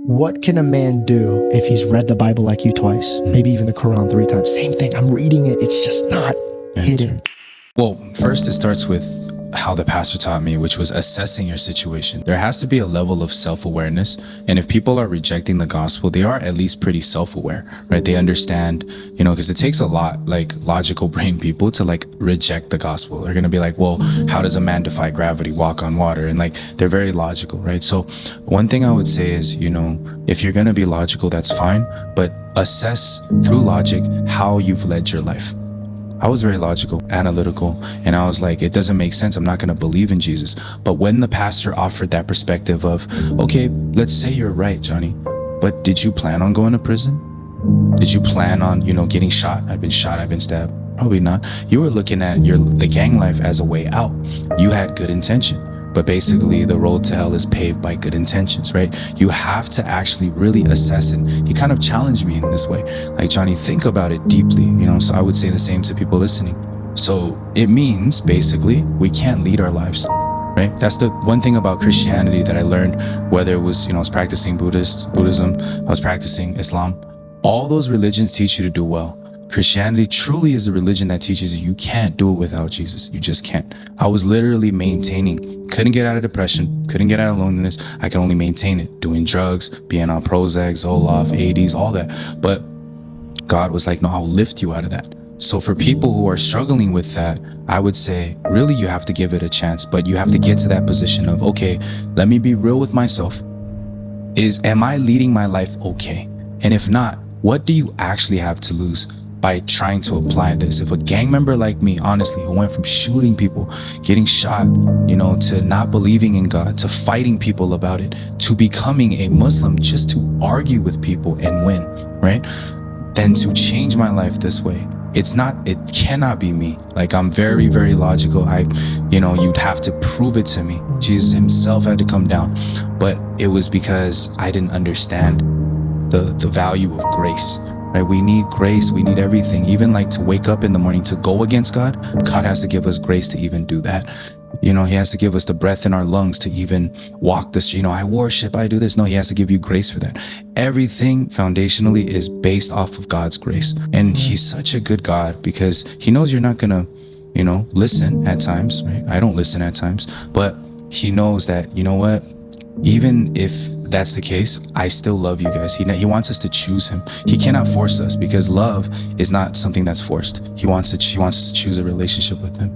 What can a man do if he's read the Bible like you twice, maybe even the Quran 3 times? Same thing. I'm reading it. It's just not hidden. Well, first it starts with how the pastor taught me, which was assessing your situation. There has to be a level of self-awareness. And if people are rejecting the gospel, they are at least pretty self-aware, right? They understand, because it takes a lot, like logical brain people to like reject the gospel. They're going to be like, well, how does a man defy gravity, walk on water? And like, they're very logical, right? So one thing I would say is, if you're going to be logical, that's fine, but assess through logic how you've led your life. I was very logical, analytical, and I was like, it doesn't make sense. I'm not going to believe in Jesus. But when the pastor offered that perspective of, okay, let's say you're right, Johnny, but did you plan on going to prison? Did you plan on, getting shot? I've been shot, I've been stabbed. Probably not. You were looking at the gang life as a way out. You had good intention. But basically, the road to hell is paved by good intentions, right? You have to actually really assess it. He kind of challenged me in this way. Like, Johnny, think about it deeply, So I would say the same to people listening. So it means, basically, we can't lead our lives, right? That's the one thing about Christianity that I learned, whether it was, I was practicing Buddhism, I was practicing Islam. All those religions teach you to do well. Christianity truly is a religion that teaches you can't do it without Jesus. You just can't. I was literally maintaining, couldn't get out of depression, couldn't get out of loneliness. I can only maintain it, doing drugs, being on Prozac, Zoloft, 80s, all that. But God was like, no, I'll lift you out of that. So for people who are struggling with that, I would say, really, you have to give it a chance, but you have to get to that position of, okay, let me be real with myself. Am I leading my life okay? And if not, what do you actually have to lose by trying to apply this? If a gang member like me, honestly, who went from shooting people, getting shot, to not believing in God, to fighting people about it, to becoming a Muslim just to argue with people and win, right? Then to change my life this way, it cannot be me. Like, I'm very, very logical. You'd have to prove it to me. Jesus himself had to come down, but it was because I didn't understand the value of grace. Right? We need grace. We need everything. Even like to wake up in the morning to go against God, God has to give us grace to even do that. He has to give us the breath in our lungs to even walk this, I worship, I do this. No, he has to give you grace for that. Everything foundationally is based off of God's grace. And he's such a good God because he knows you're not going to, listen at times, right? I don't listen at times, but he knows that, what? Even if that's the case, I still love you guys. He wants us to choose him. He cannot force us because love is not something that's forced. He wants us to choose a relationship with him.